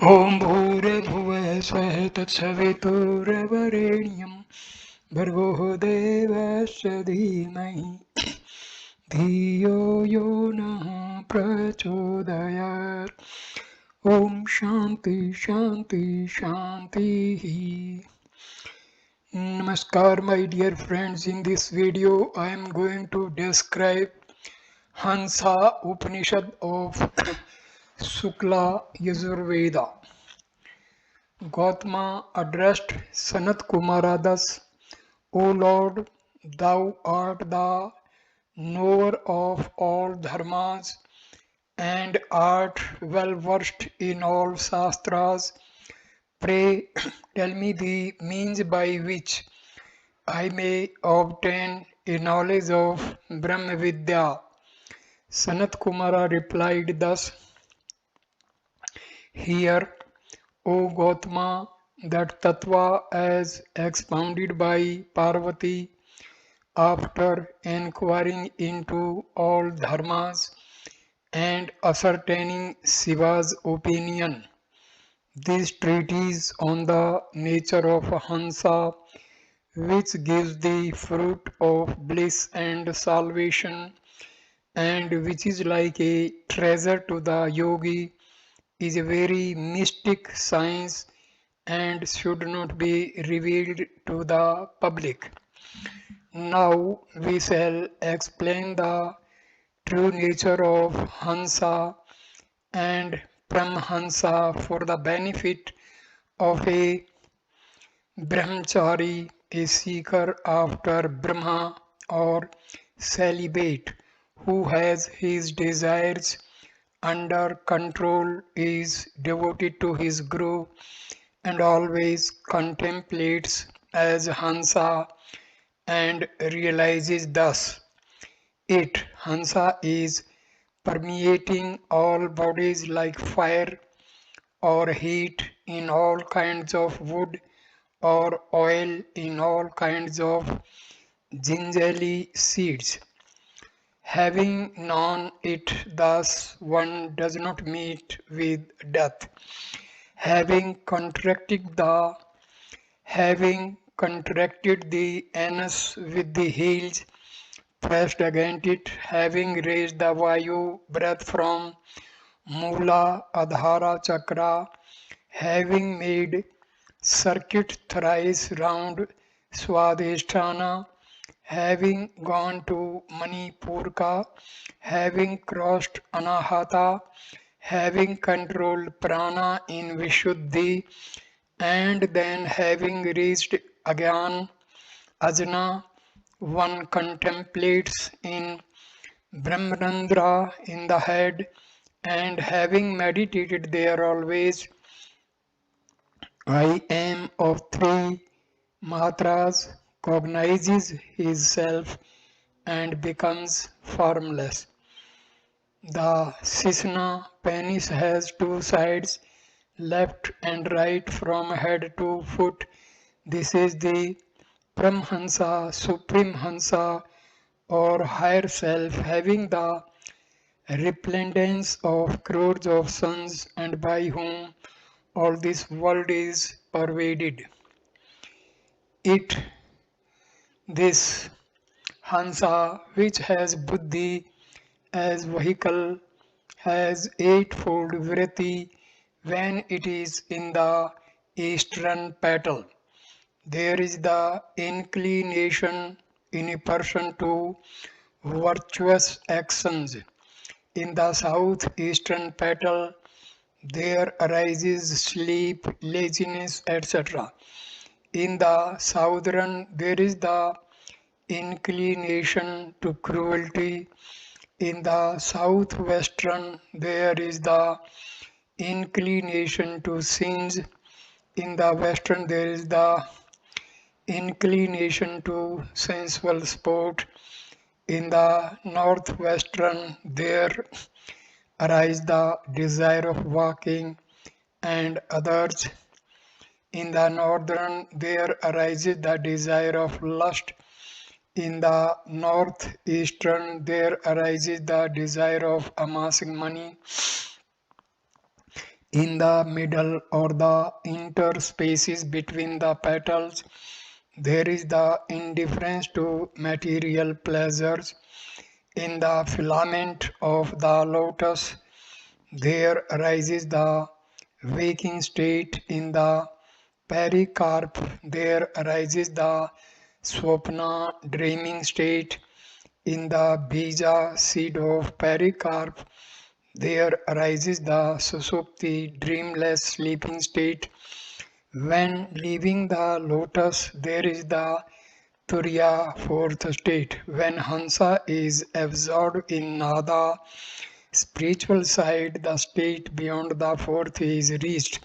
ॐ भूर्भुवः स्वः तत्सवितुर्वरेण्यं भर्गो देवस्य धीमहि धियो यो नः प्रचोदयात्. ॐ शान्ति शान्ति शान्तिः. Namaskar, my dear friends. In this video I am going to describe Hamsa Upanishad of Sukla Yajur Veda. Gautama addressed SanatKumara thus: O Lord, thou art the knower of all dharmas and art well versed in all shastras. Pray tell me the means by which I may obtain a knowledge of Brahma vidya. SanatKumara replied thus: Hear, O Gautama, that tattva as expounded by Parvati after inquiring into all dharmas and ascertaining Shiva's opinion. This treatise on the nature of Hamsa, which gives the fruit of bliss and salvation, and which is like a treasure to the yogi, is a very mystic science and should not be revealed to the public. Now we shall explain the true nature of Hamsa and Paramhansa for the benefit of a brahmachari, a seeker after Brahma or celibate who has his desires under control, is devoted to his guru, and always contemplates as Hamsa and realizes thus: it, Hamsa, is permeating all bodies like fire or heat in all kinds of wood or oil in all kinds of gingerly seeds. Having known it thus, one does not meet with death. Having contracted the anus with the heels pressed against it, having raised the Vayu breath from Mula Adhara Chakra, having made circuit thrice round Swadhisthana, having gone to Manipurka, having crossed Anahata, having controlled prana in Vishuddhi, and then having reached Agyan, Ajna, one contemplates in Brahmanandra in the head, and having meditated there always, I am of three matras, cognizes his self and becomes formless. The Sisna penis has two sides, left and right from head to foot. This is the Paramhansa, Supreme Hansa, or higher self, having the resplendence of crores of suns, and by whom all this world is pervaded. It, this Hansa, which has Buddhi as vehicle, has eightfold vritti when it is in the eastern petal. There is the inclination in a person to virtuous actions. In the southeastern petal, there arises sleep, laziness, etc. In the southern, there is the inclination to cruelty. In the southwestern, there is the inclination to sins. In the western, there is the inclination to sensual sport. In the northwestern, there arise the desire of walking and others. In the northern, there arises the desire of lust. In the northeastern, there arises the desire of amassing money. In the middle or the interspaces between the petals, there is the indifference to material pleasures. In the filament of the lotus, there arises the waking state. In the pericarp, there arises the swapna dreaming state. In the bija seed of pericarp, there arises the susupti dreamless sleeping state. When leaving the lotus, there is the turiya fourth state. When Hamsa is absorbed in nada, spiritual side, the state beyond the fourth is reached.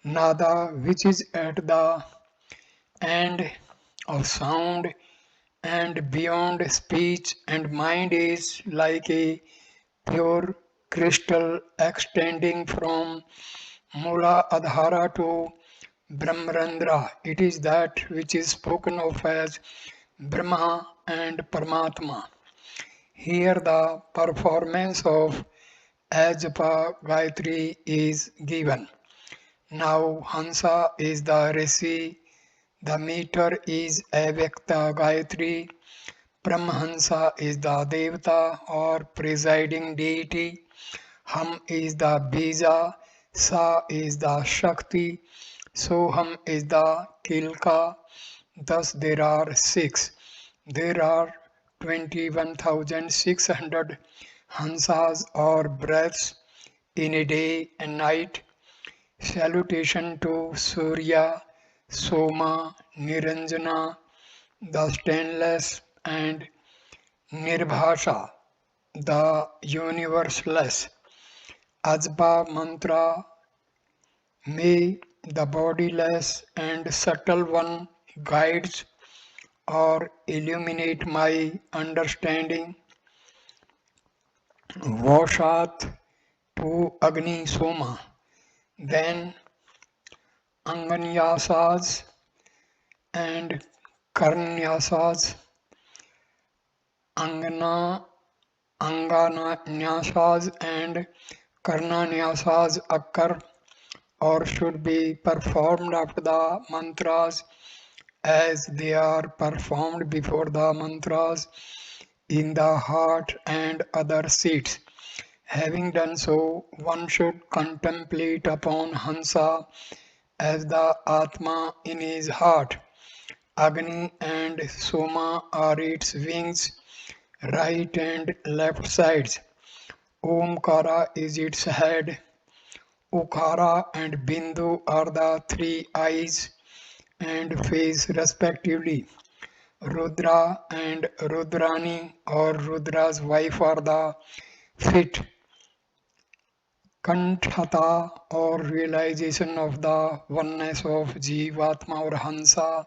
Nada, which is at the end of sound and beyond speech and mind, is like a pure crystal extending from Mula Adhara to Brahmarandra. It is that which is spoken of as Brahma and Paramatma. Here the performance of Ajapa Gayatri is given. Now Hamsa is the Rishi, the meter is Avyakta Gayatri, Brahmahansa is the Devata or presiding deity, Ham is the Bija, Sa is the Shakti, Soham is the Kilka. Thus there are six. There are 21,600 Hansas or breaths in a day and night. Salutation to Surya, Soma, Niranjana, the stainless, and Nirbhasha, the universeless. Ajba mantra, may the bodiless and subtle one guides or illuminate my understanding. Vashat to Agni Soma. Then Anganyasas and Karnyasas, Angananyasas and Karnanyasas occur or should be performed after the mantras as they are performed before the mantras in the heart and other seats. Having done so, one should contemplate upon Hamsa as the Atma in his heart. Agni and Soma are its wings, right and left sides. Omkara is its head. Ukara and Bindu are the three eyes and face respectively. Rudra and Rudrani or Rudra's wife are the feet. Kanthata or realization of the oneness of Jivatma or Hamsa,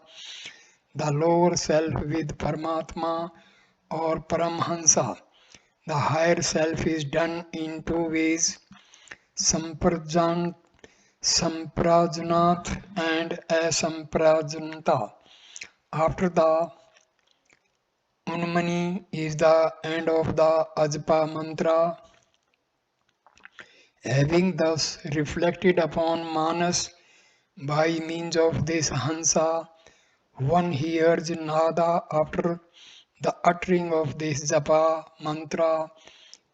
the lower self with Paramatma or Paramhansa. The higher self is done in two ways, Samprajnat and Asamprajnata. After the Unmani is the end of the Ajpa mantra. Having thus reflected upon Manas by means of this Hamsa, one hears Nada after the uttering of this Japa mantra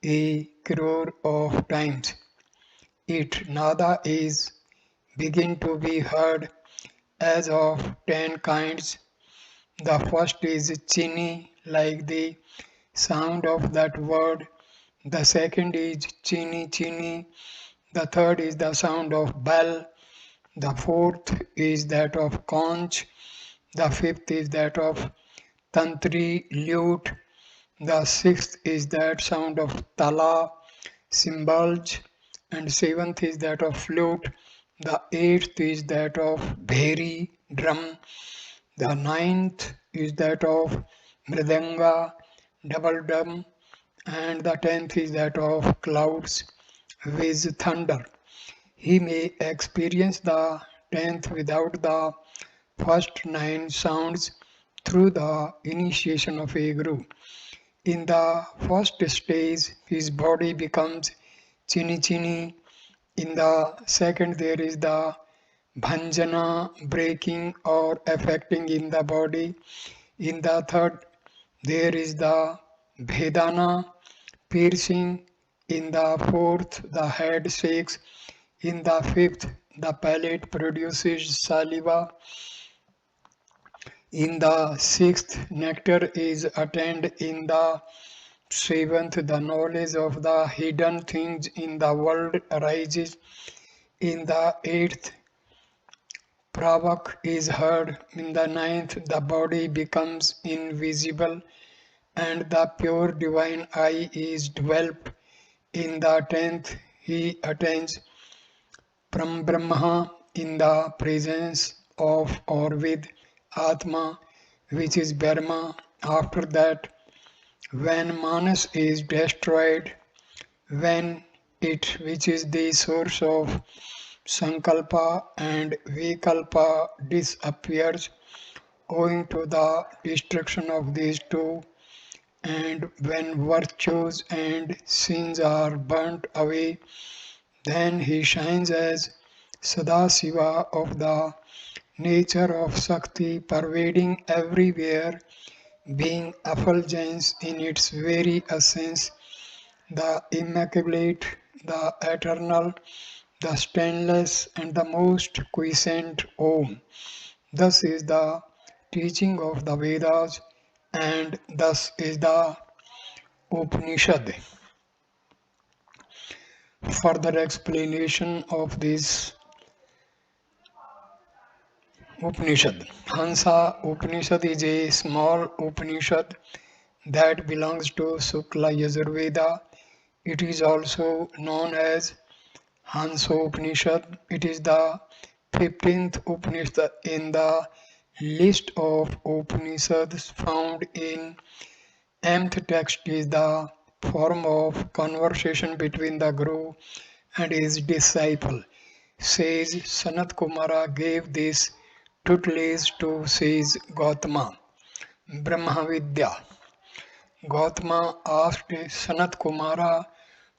a crore of times. It Nada is begin to be heard as of 10 kinds. The first is Chini, like the sound of that word. The second is Chini Chini. The third is the sound of bell. The fourth is that of conch. The fifth is that of tantri lute. The sixth is that sound of tala, cymbals. And seventh is that of flute. The eighth is that of bheri, drum. The ninth is that of mridanga, double drum. And the 10th is that of clouds with thunder. He may experience the 10th without the first 9 sounds through the initiation of a guru. In the first stage, his body becomes chini chini In the second, there is the bhanjana, breaking or affecting in the body. In the third, there is the Vedana, piercing. In the fourth, the head shakes. In the fifth, the palate produces saliva. In the sixth, nectar is attained. In the seventh, the knowledge of the hidden things in the world arises. In the eighth, pravak is heard. In the ninth, the body becomes invisible and the pure divine eye is developed. In the 10th, he attains Brahma in the presence of or with Atma, which is Brahma. After that, when Manas is destroyed, when it, which is the source of Sankalpa and Vikalpa, disappears owing to the destruction of these two, and when virtues and sins are burnt away, then he shines as Sadasiva of the nature of Shakti, pervading everywhere, being effulgence in its very essence, the immaculate, the eternal, the stainless, and the most quiescent Om. Thus is the teaching of the Vedas, and thus is the Upanishad. Further explanation of this Upanishad. Hamsa Upanishad is a small Upanishad that belongs to Sukla Yajur Veda. It is also known as Hamsa Upanishad. It is the 15th Upanishad in the list of Upanishads found in nth text. Is the form of conversation between the Guru and his disciple. Says SanatKumara gave this tutelage to says Gautama. Brahma vidya. Gautama asked SanatKumara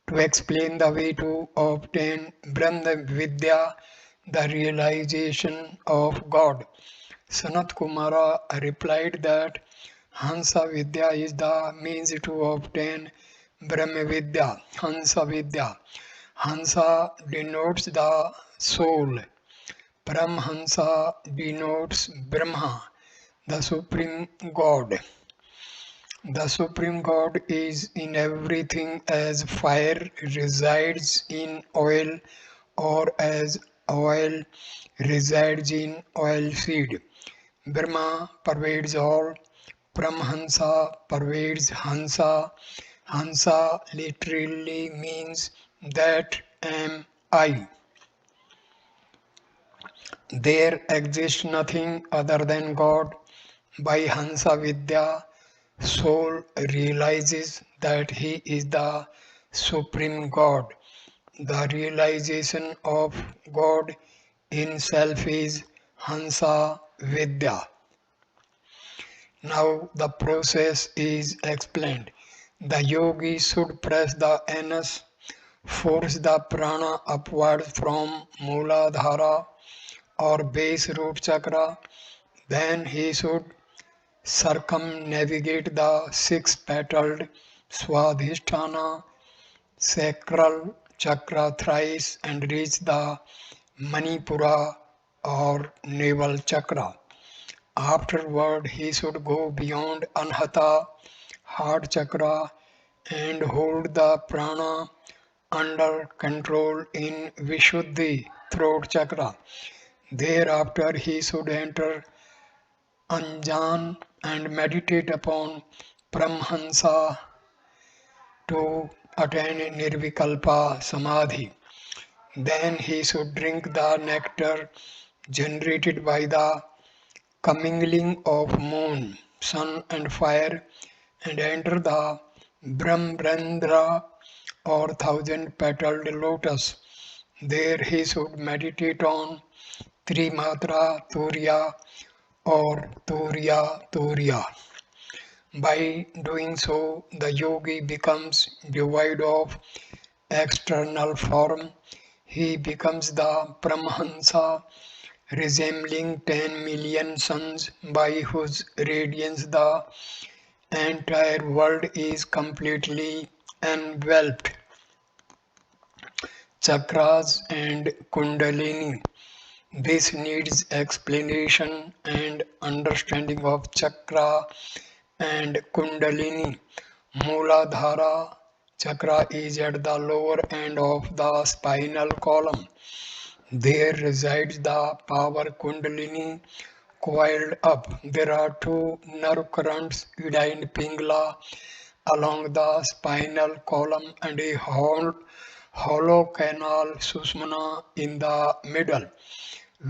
to explain the way to obtain Brahma vidya, the realization of God. SanatKumara replied that Hamsa vidya is the means to obtain Brahma vidya. Hamsa vidya. Hamsa denotes the soul. Paramhansa denotes Brahma, the Supreme God. The Supreme God is in everything as fire resides in oil or as oil resides in oil seed. Brahma pervades all. Paramhansa pervades Hamsa. Hamsa literally means that am I. There exists nothing other than God. By Hamsa Vidya, soul realizes that he is the Supreme God. The realization of God in self is Hamsa Vidya. Now the process is explained. The yogi should press the anus, force the prana upward from Muladhara or base root chakra. Then he should circumnavigate the six-petaled Swadhisthana sacral chakra thrice and reach the Manipura or navel chakra. Afterward, he should go beyond Anhata, heart chakra, and hold the prana under control in Vishuddhi, throat chakra. Thereafter, he should enter Anjan and meditate upon Paramhansa to attain Nirvikalpa Samadhi. Then he should drink the nectar generated by the commingling of moon, sun and fire and enter the Brahmendra or thousand-petaled lotus. There he should meditate on Trimatra Turiya or Turiya Turiya. By doing so, the yogi becomes devoid of external form. he becomes the Brahmansa, resembling 10 million suns by whose radiance the entire world is completely enveloped. Chakras and Kundalini. This needs explanation and understanding of chakra and Kundalini. Mooladhara chakra is at the lower end of the spinal column. There resides the power Kundalini coiled up. There are two nerve currents, Ida and Pingala, along the spinal column and a hollow canal Susmana in the middle.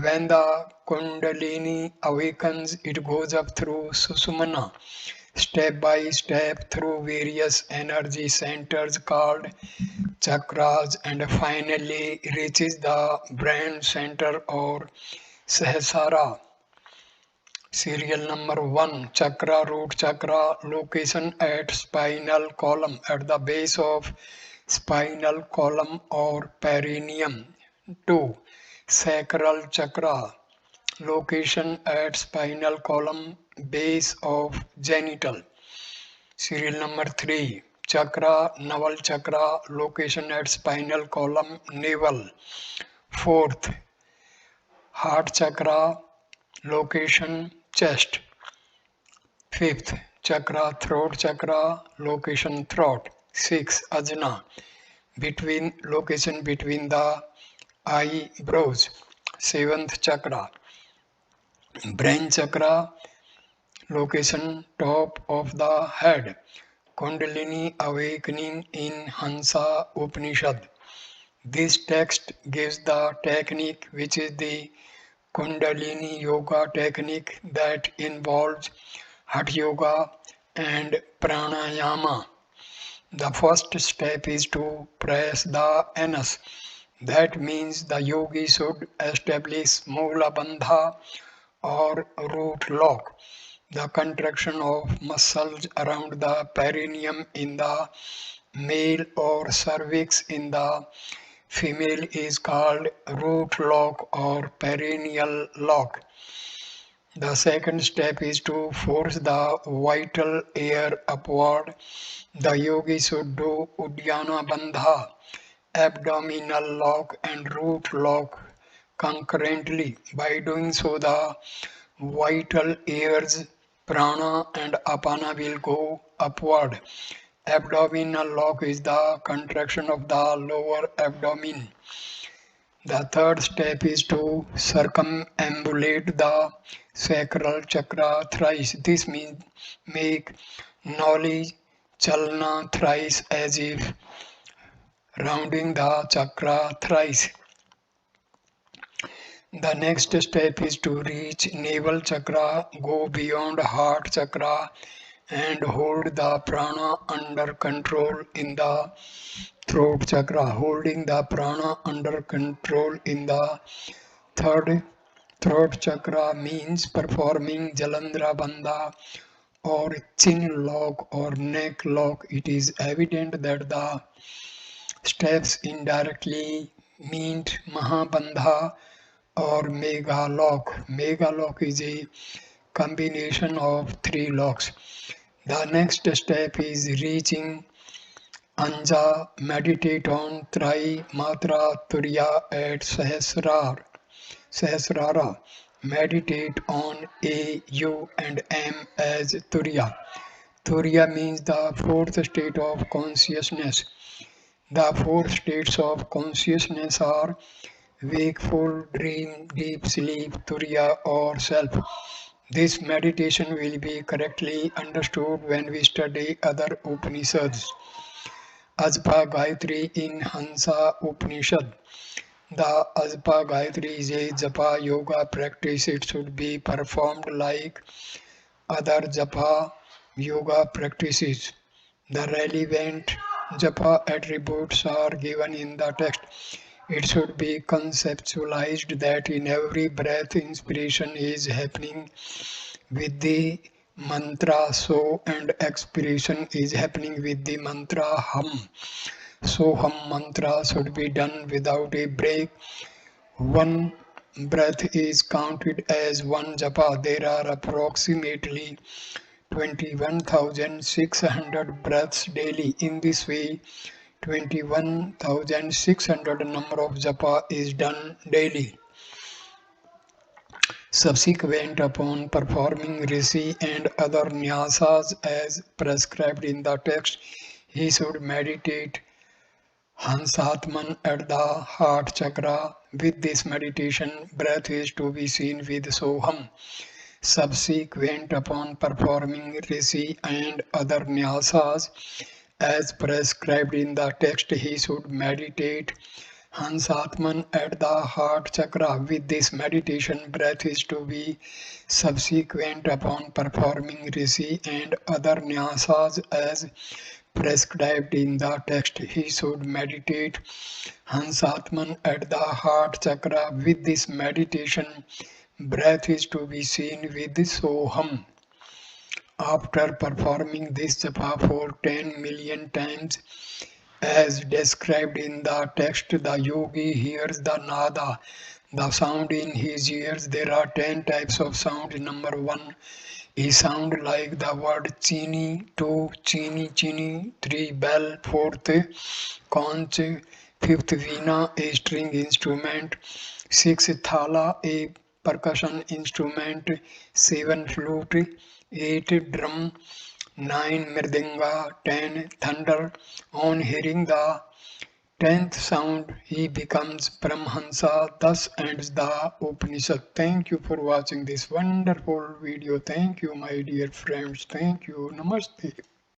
When the Kundalini awakens, it goes up through Susumana, step by step through various energy centers called chakras, and finally reaches the brain center or Sahasrara. Serial number 1, chakra, root chakra, location at spinal column, at the base of spinal column or perineum. 2, sacral chakra, location at spinal column, base of genital. Serial number 3, chakra, navel chakra, location at spinal column, navel. 4th, heart chakra, location, chest. 5th, chakra, throat chakra, location, throat. 6, ajna, location between the eyebrows. 7th chakra, brain chakra, location, top of the head. Kundalini awakening in Hamsa Upanishad. This text gives the technique, which is the Kundalini yoga technique that involves Hatha yoga and pranayama. The first step is to press the anus. That means the yogi should establish mula bandha or root lock. The contraction of muscles around the perineum in the male or cervix in the female is called root lock or perineal lock. The second step is to force the vital air upward. The yogi should do Uddiyana Bandha, abdominal lock and root lock concurrently. By doing so, the vital airs, prana and apana will go upward. Abdominal lock is the contraction of the lower abdomen. The third step is to circumambulate the sacral chakra thrice. This means make knowledge chalna thrice, as if rounding the chakra thrice. The next step is to reach navel chakra, go beyond heart chakra and hold the prana under control in the throat chakra. Holding the prana under control in the throat chakra means performing Jalandhara Bandha or chin lock or neck lock. It is evident that the steps indirectly mean Mahabandha or Mega lock. Mega lock is a combination of 3 locks. The next step is reaching Anja. Meditate on Tri Matra Turiya at Sahasrara. Meditate on A, U and M as Turiya. Turiya means the fourth state of consciousness. The 4 states of consciousness are wakeful, dream, deep sleep, Turiya or self. This meditation will be correctly understood when we study other Upanishads. Ajpa Gayatri in Hamsa Upanishad. The Ajpa Gayatri is a japa yoga practice. It should be performed like other japa yoga practices. The relevant japa attributes are given in the text. It should be conceptualized that in every breath inspiration is happening with the mantra so and expiration is happening with the mantra hum. Soham mantra should be done without a break. One breath is counted as one japa. There are approximately 21,600 breaths daily. In this way, 21,600 number of japa is done daily. Subsequent upon performing rishi and other nyasas as prescribed in the text, he should meditate Hansatman at the heart chakra. With this meditation, breath is to be seen with Soham. Subsequent upon performing rishi and other nyasas as prescribed in the text, he should meditate Hansatman at the heart chakra. With this meditation, breath is to be subsequent upon performing rishi and other nyasas as prescribed in the text. He should meditate Hansatman at the heart chakra. With this meditation, breath is to be seen with Soham. After performing this japa for 10 million times, as described in the text, the yogi hears the nada, the sound in his ears. There are 10 types of sound. Number 1, a sound like the word chini. 2, chini chini. 3, bell. 4th, conch. 5th, veena, a string instrument. 6, thala, a percussion instrument. 7, flute. 8, drum. 9, mridanga. 10, thunder. On hearing the 10th sound, he becomes Brahmansa. Thus ends the Upanishad. Thank you for watching this wonderful video. Thank you, my dear friends. Thank you. Namaste.